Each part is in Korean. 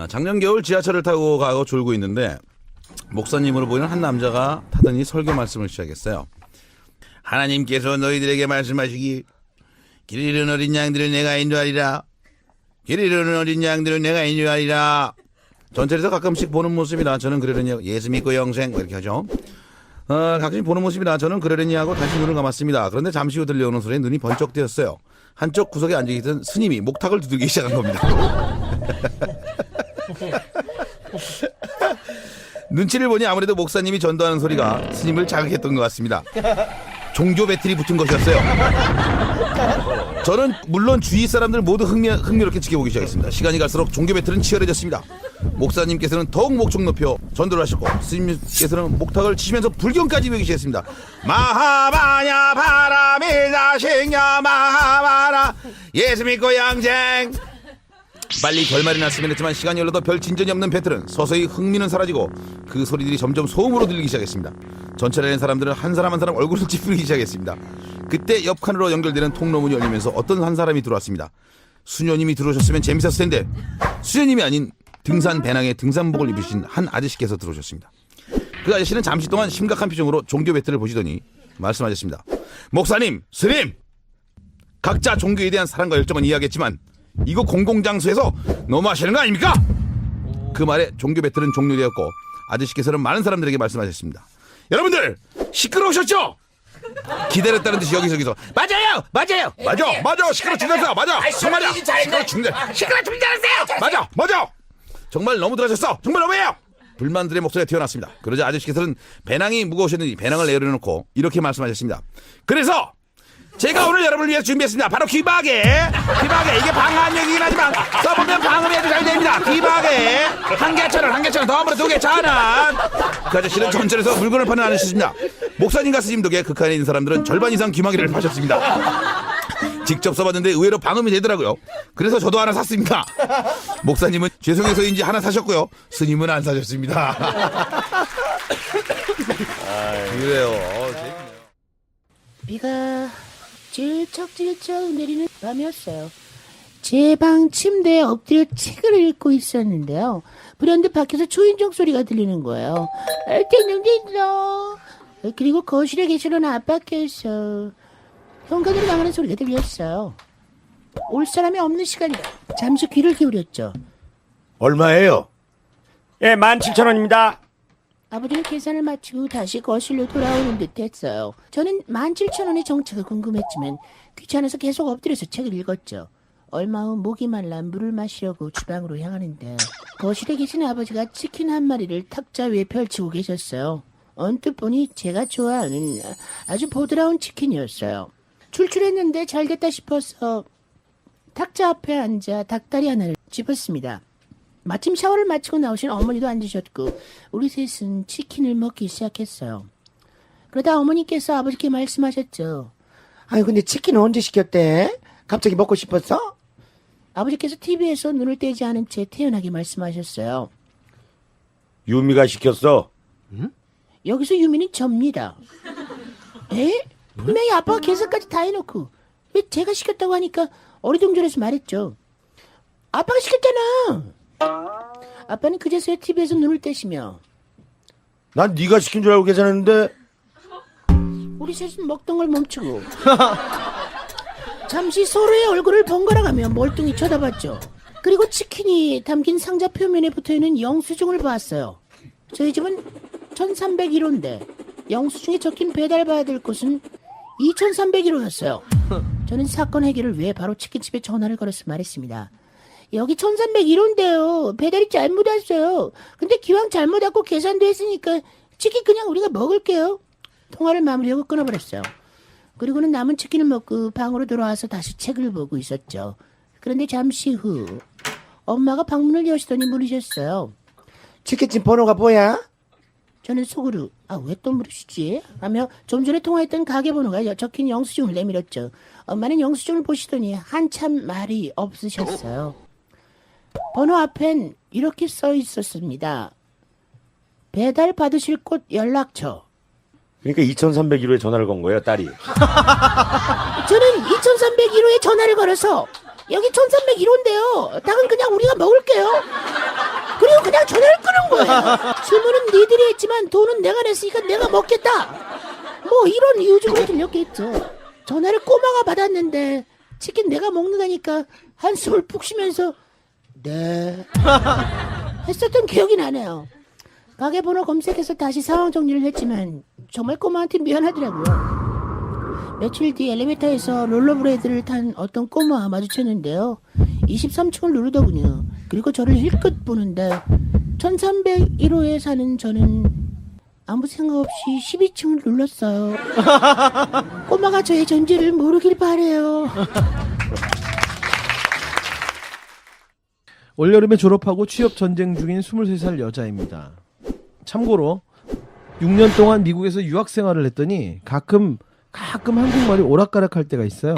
작년 겨울 지하철을 타고 가고 졸고 있는데 목사님으로 보이는 한 남자가 타더니 설교 말씀을 시작했어요. 하나님께서 너희들에게 말씀하시기 길 잃은 어린 양들을 내가 인도하리라. 길 잃은 어린 양들을 내가 인도하리라. 전철에서 가끔씩 보는 모습이라 저는 그러려니 예수 믿고 영생 이렇게 하죠. 가끔씩 보는 모습이라 저는 그러려니 하고 다시 눈을 감았습니다. 그런데 잠시 후 들려오는 소리에 눈이 번쩍 뜨였어요. 한쪽 구석에 앉아있던 스님이 목탁을 두들기기 시작한 겁니다. 눈치를 보니 아무래도 목사님이 전도하는 소리가 스님을 자극했던 것 같습니다. 종교 배틀이 붙은 것이었어요. 저는 물론 주위 사람들 모두 흥미롭게 지켜보기 시작했습니다. 시간이 갈수록 종교 배틀은 치열해졌습니다. 목사님께서는 더욱 목청 높여 전도를 하셨고 스님께서는 목탁을 치시면서 불경까지 배우기 시작했습니다. 마하바냐 바라밀다 식냐 마하바라 예수 믿고 영생. 빨리 결말이 났으면 했지만 시간이 흘러도 별 진전이 없는 배틀은 서서히 흥미는 사라지고 그 소리들이 점점 소음으로 들리기 시작했습니다. 전철에 있는 사람들은 한 사람 한 사람 얼굴을 찌푸리기 시작했습니다. 그때 옆칸으로 연결되는 통로문이 열리면서 어떤 한 사람이 들어왔습니다. 수녀님이 들어오셨으면 재밌었을 텐데 수녀님이 아닌 등산 배낭에 등산복을 입으신 한 아저씨께서 들어오셨습니다. 그 아저씨는 잠시 동안 심각한 표정으로 종교 배틀을 보시더니 말씀하셨습니다. 목사님, 스님! 각자 종교에 대한 사랑과 열정은 이해하겠지만 이거 공공장소에서 너무 하시는 거 아닙니까? 그 말에 종교 배틀은 종료되었고 아저씨께서는 많은 사람들에게 말씀하셨습니다. 여러분들 시끄러우셨죠? 기다렸다는 듯이 여기저기서 맞아요 맞아 시끄러 죽였어요 맞아 정말이야 시끄러 죽였어요 맞아 정말 너무 들어하셨어 정말 너무해요. 불만들의 목소리가 튀어났습니다. 그러자 아저씨께서는 배낭이 무거우셨는지 배낭을 내려놓고 이렇게 말씀하셨습니다. 그래서 제가 오늘 여러분을 위해서 준비했습니다. 바로 귀바게 이게 방한역이긴 하지만 써보면 방음이 아주 잘 됩니다. 귀바게 한 개 천 원 더하면 2개 천 원. 그 아저씨는 전철에서 물건을 파는 아저씨입니다. 목사님과 스님 덕에 극한에 있는 사람들은 절반 이상 귀마개를 파셨습니다. 직접 써봤는데 의외로 방음이 되더라고요. 그래서 저도 하나 샀습니다. 목사님은 죄송해서인지 하나 사셨고요. 스님은 안 사셨습니다. 그래요. 비가 질척질척 내리는 밤이었어요. 제 방 침대에 엎드려 책을 읽고 있었는데요. 불현듯 밖에서 초인종 소리가 들리는 거예요. 띵띵띵띵. 그리고 거실에 계시는 아빠께서 현관으로 나가는 소리가 들렸어요. 올 사람이 없는 시간이라 잠시 귀를 기울였죠. 얼마예요? 예, 17,000원입니다. 아버지는 계산을 마치고 다시 거실로 돌아오는 듯 했어요. 저는 17,000원의 정체가 궁금했지만 귀찮아서 계속 엎드려서 책을 읽었죠. 얼마 후 목이 말라 물을 마시려고 주방으로 향하는데 거실에 계신 아버지가 치킨 한 마리를 탁자 위에 펼치고 계셨어요. 언뜻 보니 제가 좋아하는 아주 보드라운 치킨이었어요. 출출했는데 잘됐다 싶어서 탁자 앞에 앉아 닭다리 하나를 집었습니다. 마침 샤워를 마치고 나오신 어머니도 앉으셨고 우리 셋은 치킨을 먹기 시작했어요. 그러다 어머니께서 아버지께 말씀하셨죠. 아니 근데 치킨은 언제 시켰대? 갑자기 먹고 싶었어? 아버지께서 TV에서 눈을 떼지 않은 채 태연하게 말씀하셨어요. 유미가 시켰어. 여기서 유미는 접니다. 에? 분명히 아빠가 계산까지 다 해놓고 왜 제가 시켰다고 하니까 어리둥절해서 말했죠. 아빠가 시켰잖아. 아빠는 그제서야 TV에서 눈을 떼시며 난 네가 시킨 줄 알고 계산했는데. 우리 셋은 먹던 걸 멈추고 잠시 서로의 얼굴을 번갈아가며 멀뚱히 쳐다봤죠. 그리고 치킨이 담긴 상자 표면에 붙어있는 영수증을 봤어요. 저희 집은 1301호인데 영수증에 적힌 배달받을 곳은 2301호였어요. 저는 사건 해결을 위해 바로 치킨집에 전화를 걸어서 말했습니다. 여기 1301호인데요. 배달이 잘못 왔어요. 근데 기왕 잘못 왔고 계산도 했으니까 치킨 그냥 우리가 먹을게요. 통화를 마무리하고 끊어버렸어요. 그리고는 남은 치킨을 먹고 방으로 돌아와서 다시 책을 보고 있었죠. 그런데 잠시 후 엄마가 방문을 여시더니 물으셨어요. 치킨집 번호가 뭐야? 저는 속으로 왜 또 물으시지? 하며 좀 전에 통화했던 가게 번호가 적힌 영수증을 내밀었죠. 엄마는 영수증을 보시더니 한참 말이 없으셨어요. 번호 앞엔 이렇게 써 있었습니다. 배달 받으실 곳 연락처. 그러니까 2301호에 전화를 건 거예요, 딸이. 저는 2301호에 전화를 걸어서 여기 1301호인데요. 닭은 그냥 우리가 먹을게요. 거예요. 주문은 니들이 했지만 돈은 내가 냈으니까 내가 먹겠다. 뭐 이런 이유 중으로 들렸겠죠. 전화를 꼬마가 받았는데 치킨 내가 먹는다니까 한숨을 푹 쉬면서 네 했었던 기억이 나네요. 가게 번호 검색해서 다시 상황 정리를 했지만 정말 꼬마한테 미안하더라고요. 며칠 뒤 엘리베이터에서 롤러브레이드를 탄 어떤 꼬마와 마주쳤는데요. 23층을 누르더군요. 그리고 저를 힐끗 보는데 1301호에 사는 저는 아무 생각 없이 12층을 눌렀어요. 꼬마가 저의 존재를 모르길 바래요. 올여름에 졸업하고 취업 전쟁 중인 23살 여자입니다. 참고로 6년 동안 미국에서 유학 생활을 했더니 가끔 한국말이 오락가락할 때가 있어요.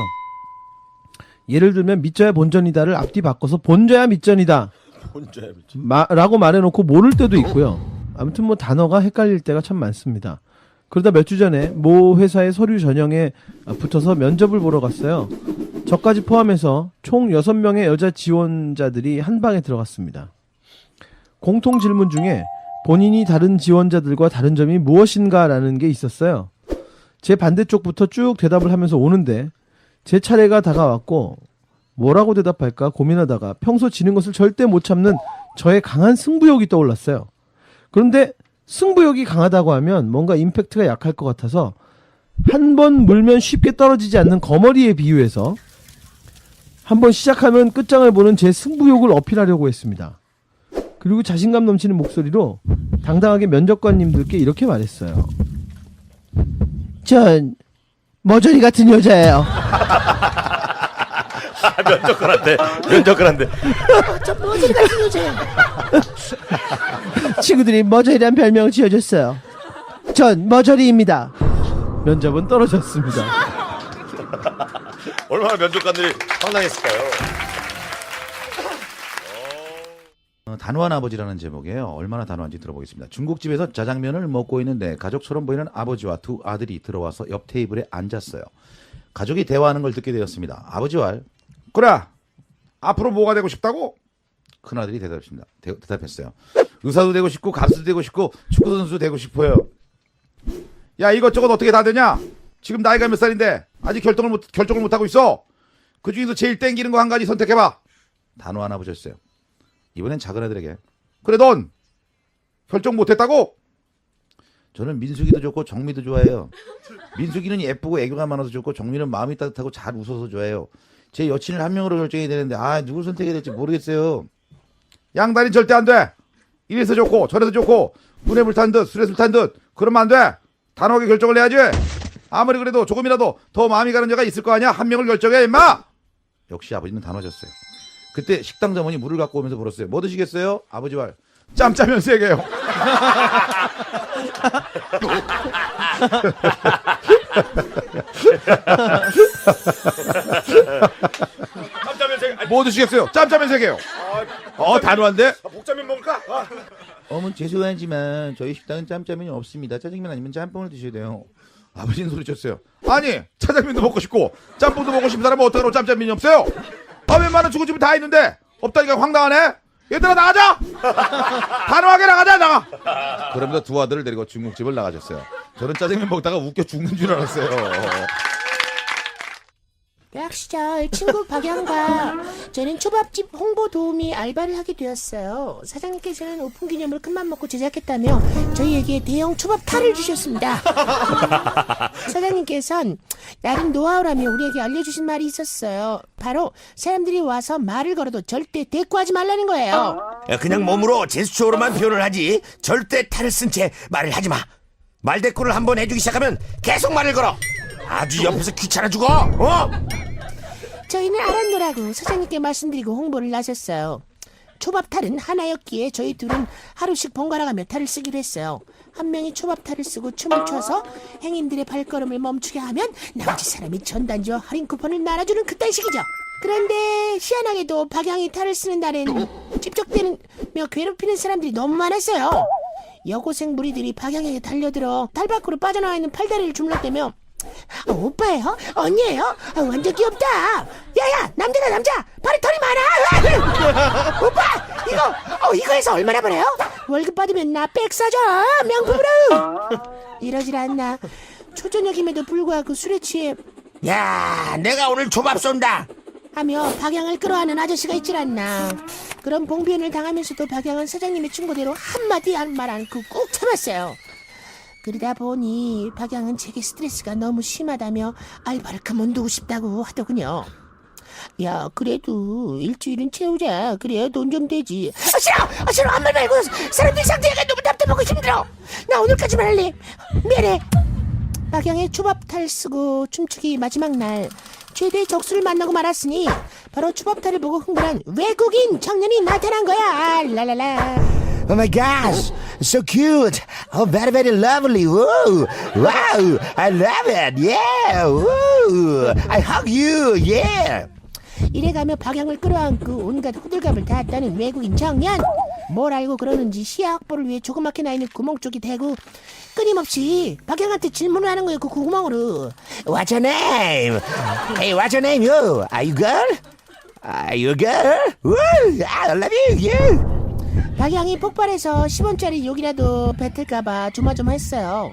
예를 들면 믿져야 본전이다를 앞뒤 바꿔서 본져야 믿전이다 라고 말해놓고 모를 때도 있고요. 아무튼 뭐 단어가 헷갈릴 때가 참 많습니다. 그러다 몇 주 전에 모 회사의 서류 전형에 붙어서 면접을 보러 갔어요. 저까지 포함해서 총 6명의 여자 지원자들이 한 방에 들어갔습니다. 공통 질문 중에 본인이 다른 지원자들과 다른 점이 무엇인가라는 게 있었어요. 제 반대쪽부터 쭉 대답을 하면서 오는데 제 차례가 다가왔고 뭐라고 대답할까 고민하다가 평소 지는 것을 절대 못 참는 저의 강한 승부욕이 떠올랐어요. 그런데 승부욕이 강하다고 하면 뭔가 임팩트가 약할 것 같아서 한 번 물면 쉽게 떨어지지 않는 거머리에 비유해서 한번 시작하면 끝장을 보는 제 승부욕을 어필하려고 했습니다. 그리고 자신감 넘치는 목소리로 당당하게 면접관님들께 이렇게 말했어요. 전 머저리 같은 여자예요. 면접관한테. 저 머저리 같은 여자예요. 친구들이 머저리란 별명을 지어줬어요. 전 머저리입니다. 면접은 떨어졌습니다. 얼마나 면접관들이 황당했을까요? 단호한 아버지라는 제목이에요. 얼마나 단호한지 들어보겠습니다. 중국집에서 짜장면을 먹고 있는데 가족처럼 보이는 아버지와 두 아들이 들어와서 옆 테이블에 앉았어요. 가족이 대화하는 걸 듣게 되었습니다. 아버지와 그래 앞으로 뭐가 되고 싶다고? 큰아들이 대답했어요. 의사도 되고 싶고 가수도 되고 싶고 축구선수도 되고 싶어요. 야 이것저것 어떻게 다 되냐? 지금 나이가 몇 살인데 아직 결정을 못하고 있어. 그중에서 제일 땡기는 거 한 가지 선택해봐. 단호한 아버지였어요. 이번엔 작은 애들에게 그래 넌 결정 못했다고? 저는 민숙이도 좋고 정미도 좋아해요. 민숙이는 예쁘고 애교가 많아서 좋고 정미는 마음이 따뜻하고 잘 웃어서 좋아해요. 제 여친을 한 명으로 결정해야 되는데 누굴 선택해야 될지 모르겠어요. 양다리는 절대 안 돼. 이래서 좋고 저래서 좋고 눈에 불 탄 듯 술에 술 탄 듯 그러면 안 돼. 단호하게 결정을 해야지. 아무리 그래도 조금이라도 더 마음이 가는 자가 있을 거 아니야. 한 명을 결정해 임마. 역시 아버지는 단호하셨어요. 그때 식당 점원이 물을 갖고 오면서 물었어요. 뭐 드시겠어요? 아버지 말 짬짜면 3개요. 뭐 드시겠어요? 짬짜면 3개요. 단호한데? 복짜면 먹을까? 어머니 죄송하지만 저희 식당은 짬짜면이 없습니다. 짜장면 아니면 짬뽕을 드셔야 돼요. 아버지는 소리쳤어요. 아니 짜장면도 먹고 싶고 짬뽕도 먹고 싶은 사람은 어떡하라고 짬짜면이 없어요? 웬만한 중국집은 다 있는데 없다니까 황당하네. 얘들아 나가자. 단호하게 나가. 그러면서 두 아들을 데리고 중국집을 나가셨어요. 저는 짜장면 먹다가 웃겨 죽는 줄 알았어요. 대학 시절 친구 박양과 저는 초밥집 홍보 도우미 알바를 하게 되었어요. 사장님께서는 오픈 기념으로 큰맘 먹고 제작했다며 저희에게 대형 초밥 탈을 주셨습니다. 사장님께서는 나름 노하우라며 우리에게 알려주신 말이 있었어요. 바로 사람들이 와서 말을 걸어도 절대 대꾸하지 말라는 거예요. 그냥 몸으로 제스처로만 표현을 하지 절대 탈을 쓴 채 말을 하지 마. 말대꾸를 한번 해주기 시작하면 계속 말을 걸어. 아주 옆에서 귀찮아 죽어. 저희는 알았노라고 사장님께 말씀드리고 홍보를 나섰어요. 초밥 탈은 하나였기에 저희 둘은 하루씩 번갈아가며 탈을 쓰기로 했어요. 한 명이 초밥 탈을 쓰고 춤을 춰서 행인들의 발걸음을 멈추게 하면 나머지 사람이 전단지와 할인 쿠폰을 나눠주는 그딴 식이죠. 그런데 희한하게도 박양이 탈을 쓰는 날에는 찝쩍대며 괴롭히는 사람들이 너무 많았어요. 여고생 무리들이 박양에게 달려들어 탈 밖으로 빠져나와 있는 팔다리를 주물렀다며 오빠예요? 언니예요? 완전 귀엽다. 야야 남자다 남자 발에 털이 많아. 오빠 이거 해서 얼마나 벌어요? 월급 받으면 나 백 사줘 명품으로. 이러질 않나. 초저녁임에도 불구하고 술에 취해 야, 내가 오늘 조밥 쏜다. 하며 박양을 끌어안는 아저씨가 있질 않나. 그런 봉변을 당하면서도 박양은 사장님의 충고대로 한마디 한 말 않고 꾹 참았어요. 그러다 보니 박양은 제게 스트레스가 너무 심하다며 알바를 그만두고 싶다고 하더군요. 야, 그래도 일주일은 채우자. 그래야 돈 좀 되지. 싫어 아무 말 말고. 사람들 상대가 너무 답답하고 힘들어. 나 오늘까지만 할래. 미안해. 박양의 초밥탈 쓰고 춤추기 마지막 날 최대의 적수를 만나고 말았으니 바로 초밥탈을 보고 흥분한 외국인 청년이 나타난 거야. 랄랄라. Oh my gosh, so cute. Oh, very, very lovely. Woo. Wow, I love it. Yeah. Woo. I hug you. Yeah. 이래가며 박양을 끌어안고 온갖 호들갑을 다 했다는 외국인 청년. 뭘 알고 그러는지 시야 확보를 위해 조그맣게 나있는 구멍 쪽에 대고 끊임없이 박양한테 질문을 하는 거예요. 그 구멍으로. What's your name? Hey, what's your name? You? Are you girl? Are you a girl? Woo. I love you. Yeah. 박양이 폭발해서 10원짜리 욕이라도 뱉을까봐 조마조마했어요.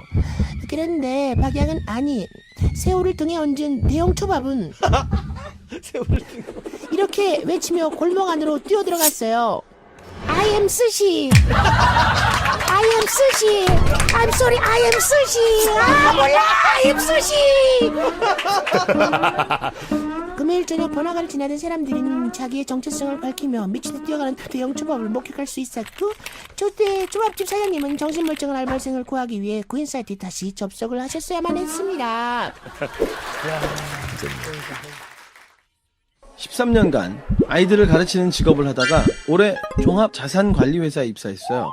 그랬는데 박양은 아니, 새우를 등에 얹은 대형 초밥은 이렇게 외치며 골목 안으로 뛰어들어갔어요. I am 스시. I am 스시. I'm sorry, I am 스시. 아, 몰라, I am 스시. 금요일 저녁 번화가를 지나던 사람들은 자기의 정체성을 밝히며 미치듯 뛰어가는 대형 초밥을 목격할 수 있었고, 저때 초밥집 사장님은 정신멀쩡한 알바생을 구하기 위해 구인 사이트에 다시 접속을 하셨어야만 했습니다. 13년간 아이들을 가르치는 직업을 하다가 올해 종합자산관리회사에 입사했어요.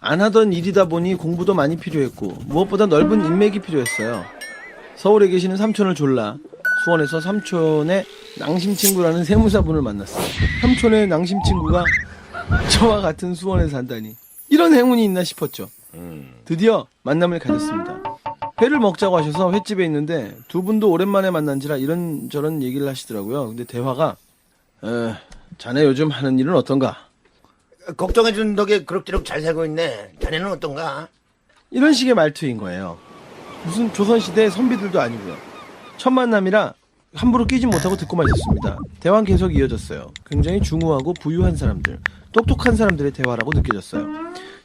안 하던 일이다 보니 공부도 많이 필요했고 무엇보다 넓은 인맥이 필요했어요. 서울에 계시는 삼촌을 졸라 수원에서 삼촌의 낭심친구라는 세무사분을 만났어요. 삼촌의 낭심친구가 저와 같은 수원에 산다니 이런 행운이 있나 싶었죠. 드디어 만남을 가졌습니다. 회를 먹자고 하셔서 횟집에 있는데 두 분도 오랜만에 만난지라 이런저런 얘기를 하시더라고요. 근데 대화가 자네 요즘 하는 일은 어떤가? 걱정해준 덕에 그럭저럭 잘 살고 있네. 자네는 어떤가? 이런 식의 말투인 거예요. 무슨 조선시대 선비들도 아니고요. 첫 만남이라 함부로 끼지 못하고 듣고만 있었습니다. 대화는 계속 이어졌어요. 굉장히 중후하고 부유한 사람들, 똑똑한 사람들의 대화라고 느껴졌어요.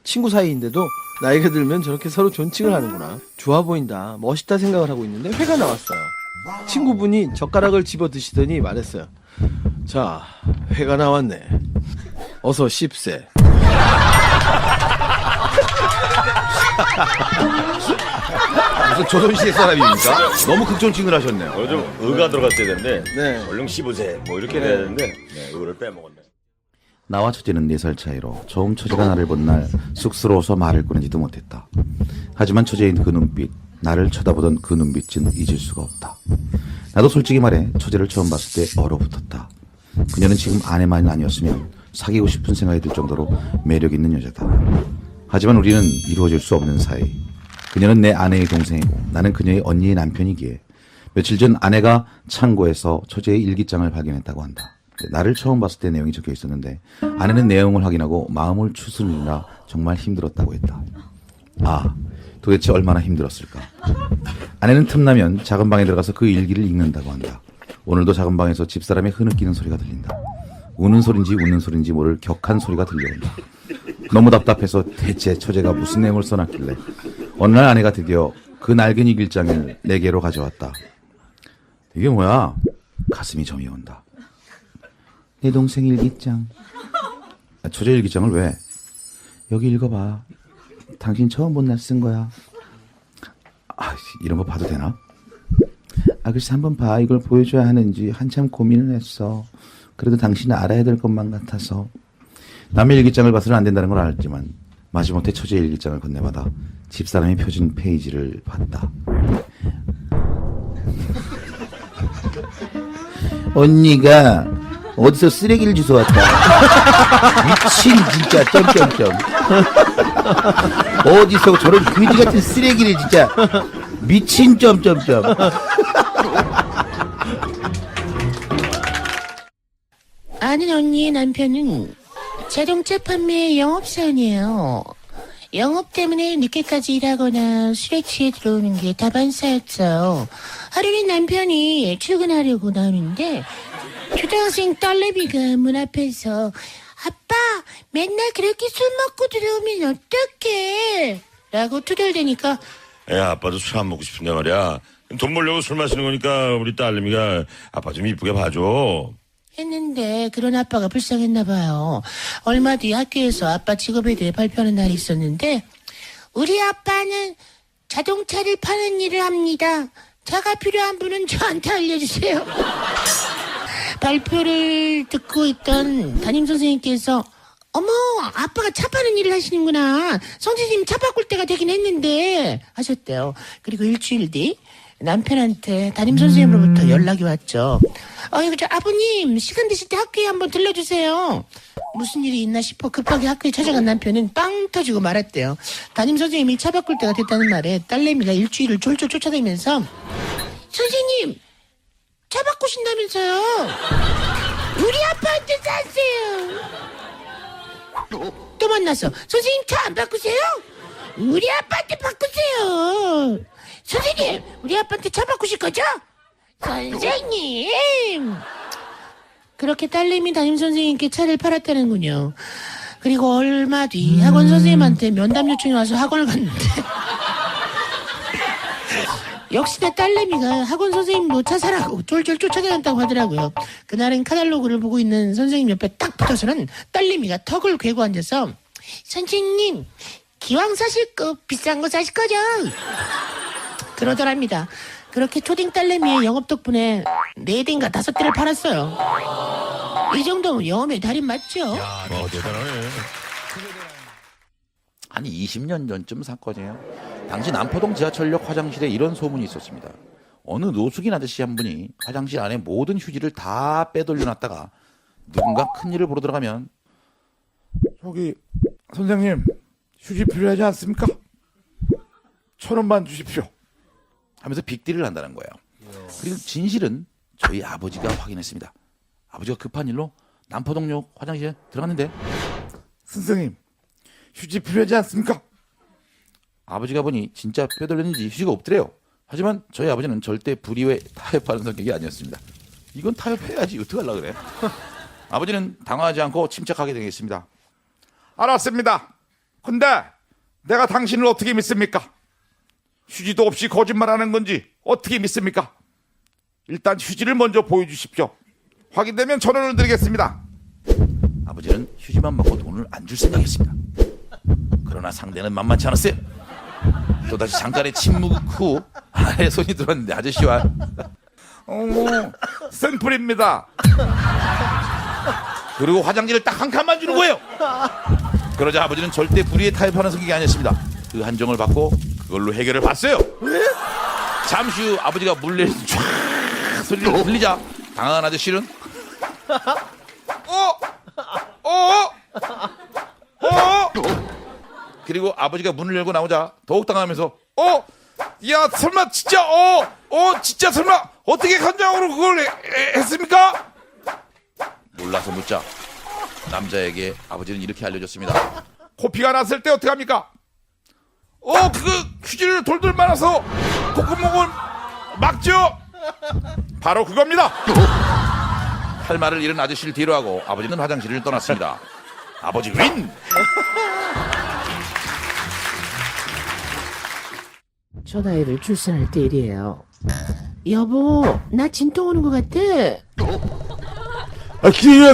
친구 사이인데도 나이가 들면 저렇게 서로 존칭을 하는구나. 좋아 보인다, 멋있다 생각을 하고 있는데 회가 나왔어요. 친구분이 젓가락을 집어 드시더니 말했어요. 자, 회가 나왔네. 어서 씹세. 무슨 조선시대 사람입니까? 너무 극존칭을 하셨네요. 요즘 의가 들어갔어야 되는데 네. 얼른 씹으세 뭐 이렇게 돼야 되는데 의를 빼먹었네. 나와 처제는 4살 차이로 처음 처제가 나를 본 날 쑥스러워서 말을 꺼내지도 못했다. 하지만 처제의 그 눈빛, 나를 쳐다보던 그 눈빛은 잊을 수가 없다. 나도 솔직히 말해 처제를 처음 봤을 때 얼어붙었다. 그녀는 지금 아내만 아니었으면 사귀고 싶은 생각이 들 정도로 매력 있는 여자다. 하지만 우리는 이루어질 수 없는 사이. 그녀는 내 아내의 동생이고 나는 그녀의 언니의 남편이기에 며칠 전 아내가 창고에서 처제의 일기장을 발견했다고 한다. 나를 처음 봤을 때 내용이 적혀 있었는데 아내는 내용을 확인하고 마음을 추스르느라 정말 힘들었다고 했다. 아, 도대체 얼마나 힘들었을까. 아내는 틈나면 작은 방에 들어가서 그 일기를 읽는다고 한다. 오늘도 작은 방에서 집사람의 흐느끼는 소리가 들린다. 우는 소린지 웃는 소린지 모를 격한 소리가 들려온다. 너무 답답해서 대체 처제가 무슨 내용을 써놨길래 어느 날 아내가 드디어 그 낡은 일기장을 내게로 가져왔다. 이게 뭐야? 가슴이 저미 온다. 내 동생 일기장. 처제 일기장을 왜? 여기 읽어봐. 당신 처음 본 날 쓴 거야. 아, 이런 거 봐도 되나? 아, 글쎄 한번 봐. 이걸 보여줘야 하는지 한참 고민을 했어. 그래도 당신은 알아야 될 것만 같아서. 남의 일기장을 봐서는 안 된다는 걸 알았지만 마지못해 처제의 일기장을 건네받아 집사람이 펴준 페이지를 봤다. 언니가 어디서 쓰레기를 주워왔다. 미친 진짜 점점점. 어디서 저런 그지 같은 쓰레기를 진짜 미친 점점점. 아는 언니의 남편은 자동차 판매 영업사원이에요. 영업 때문에 늦게까지 일하거나 술에 취해 들어오는 게 다반사였어요. 하루는 남편이 출근하려고 나오는데 초등학생 딸내미가 문 앞에서 아빠 맨날 그렇게 술 먹고 들어오면 어떡해 라고 투덜대니까 야, 아빠도 술 안 먹고 싶은데 말이야. 돈 벌려고 술 마시는 거니까 우리 딸내미가 아빠 좀 이쁘게 봐줘. 했는데 그런 아빠가 불쌍했나 봐요. 얼마 뒤 학교에서 아빠 직업에 대해 발표하는 날이 있었는데 우리 아빠는 자동차를 파는 일을 합니다. 차가 필요한 분은 저한테 알려주세요. 발표를 듣고 있던 담임선생님께서 어머 아빠가 차 파는 일을 하시는구나. 선생님 차 바꿀 때가 되긴 했는데 하셨대요. 그리고 일주일 뒤 남편한테 담임선생님으로부터 연락이 왔죠. 이거 저 아버님 시간 되실 때 학교에 한번 들러주세요. 무슨 일이 있나 싶어 급하게 학교에 찾아간 남편은 빵 터지고 말았대요. 담임선생님이 차 바꿀 때가 됐다는 말에 딸내미가 일주일을 졸졸 쫓아다니면서 선생님 차 바꾸신다면서요. 우리 아빠한테 사세요. 또 만나서 선생님 차 안 바꾸세요? 우리 아빠한테 바꾸세요. 선생님 우리 아빠한테 차 바꾸실 거죠? 선생님. 그렇게 딸내미 담임선생님께 차를 팔았다는군요. 그리고 얼마 뒤 학원 선생님한테 면담 요청이 와서 학원을 갔는데 역시나 딸내미가 학원 선생님도 차 사라고 쫄쫄 쫓아다녔다고 하더라고요. 그날은 카탈로그를 보고 있는 선생님 옆에 딱 붙어서는 딸내미가 턱을 괴고 앉아서 선생님 기왕 사실 거 비싼 거 사실 거죠? 그러더랍니다. 그렇게 초딩 딸내미의 영업 덕분에 4대인가 5대를 팔았어요. 이 정도면 영업의 달인 맞죠? 대단하네. 한 20년 전쯤 사건이에요. 당시 남포동 지하철역 화장실에 이런 소문이 있었습니다. 어느 노숙인 아저씨 한 분이 화장실 안에 모든 휴지를 다 빼돌려놨다가 누군가 큰일을 보러 들어가면 저기 선생님 휴지 필요하지 않습니까? 1,000원만 주십시오. 하면서 빅딜을 한다는 거예요. 그리고 진실은 저희 아버지가 확인했습니다. 아버지가 급한 일로 남포동역 화장실에 들어갔는데 선생님 휴지 필요하지 않습니까? 아버지가 보니 진짜 빼돌렸는지 휴지가 없더래요. 하지만 저희 아버지는 절대 불의에 타협하는 성격이 아니었습니다. 이건 타협해야지 어떡하려고 그래. 아버지는 당황하지 않고 침착하게 되겠습니다. 알았습니다. 근데 내가 당신을 어떻게 믿습니까? 휴지도 없이 거짓말하는 건지 어떻게 믿습니까? 일단 휴지를 먼저 보여주십시오. 확인되면 1,000원을 드리겠습니다. 아버지는 휴지만 받고 돈을 안 줄 생각이었습니다. 그러나 상대는 만만치 않았어요. 또다시 잠깐의 침묵 후 아래 손이 들어왔는데 아저씨와 생풀입니다. 그리고 화장지를 딱 한 칸만 주는 거예요. 그러자 아버지는 절대 불의에 타협하는 성격이 아니었습니다. 그 한정을 받고 그걸로 해결을 봤어요. 잠시 후 아버지가 물레를 쫙 소리를 들리자 당황한 아저씨는 그리고 아버지가 문을 열고 나오자 더욱 당황하면서 야 설마 진짜 진짜 설마 어떻게 간장으로 그걸 했습니까? 몰라서 묻자 남자에게 아버지는 이렇게 알려줬습니다. 코피가 났을 때 어떻게 합니까? 그거 휴지를 돌돌 말아서 콧구멍을 막죠. 바로 그겁니다. 할 말을 잃은 아저씨를 뒤로하고 아버지는 화장실을 떠났습니다. 아버지 윈! 전화해를 출산할 때 일이에요. 여보 나 진통 오는 것 같아.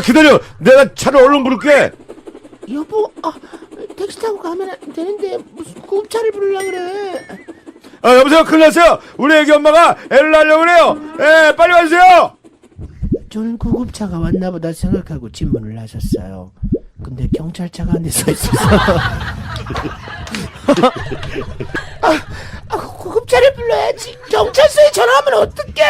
기다려. 내가 차를 얼른 부를게. 여보 택시 타고 가면 안 되는데 무슨 구급차를 부르려고 그래. 여보세요. 큰일 났어요. 우리 애기 엄마가 애를 낳으려고 그래요. 빨리 와주세요. 저는 구급차가 왔나 보다 생각하고 집문을 나섰어요. 근데 경찰차가 안에 서 있어서 구급차를 불러야지. 경찰서에 전화하면 어떡해.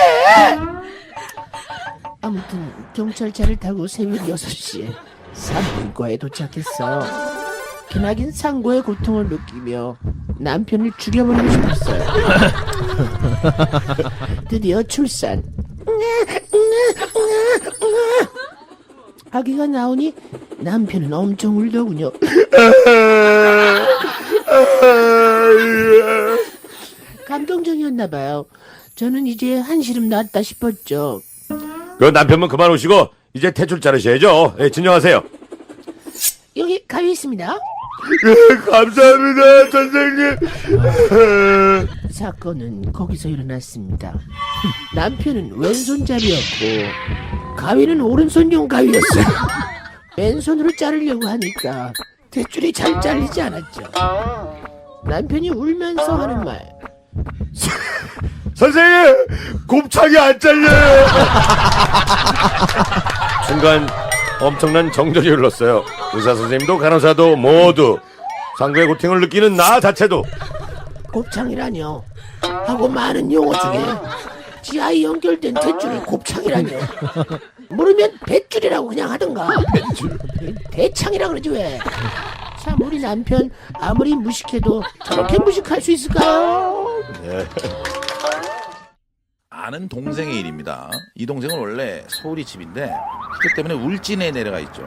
아무튼 경찰차를 타고 새벽 6시에 산부인과에 도착했어요. 기나긴 상고의 고통을 느끼며 남편을 죽여버리고 싶었어요. 드디어 출산. 아기가 나오니 남편은 엄청 울더군요. 감동적이었나봐요. 저는 이제 한시름 났다 싶었죠. 그 남편분 그만 오시고 이제 퇴출 자르셔야죠. 예, 진정하세요. 여기 가위 있습니다. 감사합니다, 선생님. 사건은 거기서 일어났습니다. 남편은 왼손잡이였고 가위는 오른손용 가위였어요. 왼손으로 자르려고 하니까 대줄이 잘 잘리지 않았죠. 남편이 울면서 하는 말. 선생님, 곱창이 안 잘려요. 순간 엄청난 정전이 흘렀어요. 의사 선생님도 간호사도 모두 상대의 고통을 느끼는 나 자체도. 곱창이라뇨 하고 많은 용어 중에 지하에 연결된 탯줄을 곱창이라뇨. 모르면 뱃줄이라고 그냥 하던가. 대창이라 그러지 왜. 참 우리 남편 아무리 무식해도 저렇게 무식할 수 있을까요? 아는 동생의 일입니다. 이 동생은 원래 서울이 집인데 학교 때문에 울진에 내려가 있죠.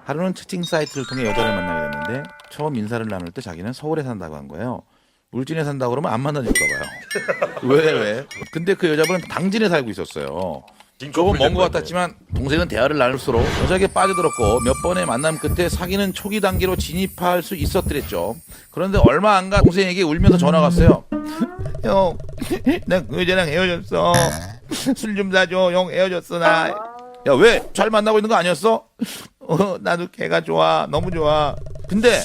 하루는 채팅 사이트를 통해 여자를 만나게 됐는데 처음 인사를 나눌 때 자기는 서울에 산다고 한 거예요. 울진에 산다고 그러면 안 만나줄까 봐요. 왜? 근데 그 여자분은 당진에 살고 있었어요. 조금 먼 것 같았지만 동생은 대화를 나눌수록 여자에게 빠져들었고 몇 번의 만남 끝에 사귀는 초기 단계로 진입할 수 있었더랬죠. 그런데 얼마 안 가 동생에게 울면서 전화가 왔어요. 형, 나 그 여자랑 헤어졌어. 술 좀 사줘. 형 헤어졌어 나. 야, 왜? 잘 만나고 있는 거 아니었어? 나도 걔가 좋아. 너무 좋아. 근데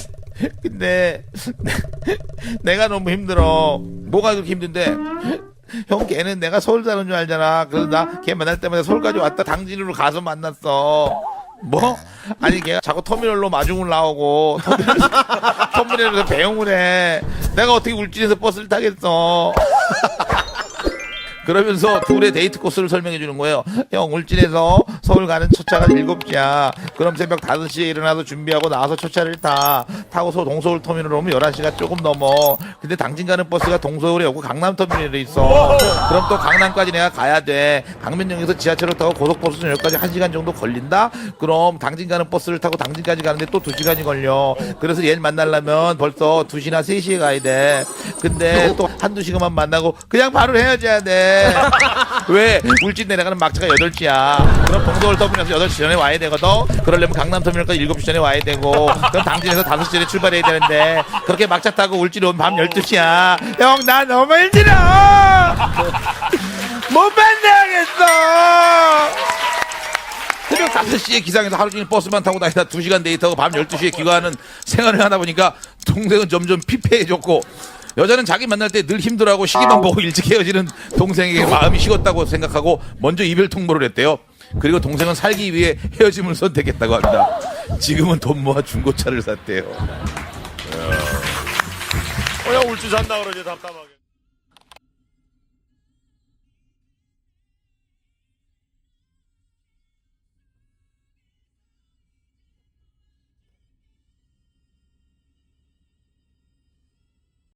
내가 너무 힘들어. 뭐가 그렇게 힘든데? 형 걔는 내가 서울 사는 줄 알잖아. 그래서 나 걔 만날 때마다 서울까지 왔다 당진으로 가서 만났어. 뭐? 아니 걔가 자꾸 터미널로 마중을 나오고 터미널에서 배웅을 해. 내가 어떻게 울진에서 버스를 타겠어. 그러면서 둘의 데이트 코스를 설명해 주는 거예요. 형, 울진에서 서울 가는 첫 차가 7시야. 그럼 새벽 5시에 일어나서 준비하고 나와서 첫 차를 타고서 동서울 터미널로 오면 11시가 조금 넘어. 근데 당진 가는 버스가 동서울에 없고 강남 터미널에 있어. 그럼 또 강남까지 내가 가야 돼. 강변역에서 지하철을 타고 고속버스 전역까지 1시간 정도 걸린다? 그럼 당진 가는 버스를 타고 당진까지 가는데 또 2시간이 걸려. 그래서 얘를 만나려면 벌써 2시나 3시에 가야 돼. 근데 또 한두 시간만 만나고 그냥 바로 헤어져야 돼. 왜? 울진 내려가는 막차가 8시야. 그럼 동서울 터미널에서 8시 전에 와야 되거든. 그러려면 강남 터미널까지 7시 전에 와야 되고, 그럼 당진에서 5시 전에 출발해야 되는데, 그렇게 막차 타고 울진 오면 밤 12시야. 형, 나 너무 힘들어! 못 만나겠어! 새벽 5시에 기상해서 하루 종일 버스만 타고 다니다 2시간 데이트하고 밤 12시에 귀가하는 생활을 하다 보니까 동생은 점점 피폐해졌고, 여자는 자기 만날 때 늘 힘들어하고 시기만 보고 일찍 헤어지는 동생에게 마음이 식었다고 생각하고 먼저 이별 통보를 했대요. 그리고 동생은 살기 위해 헤어짐을 선택했다고 합니다. 지금은 돈 모아 중고차를 샀대요. 야 울진 산다 그러지 답답하게.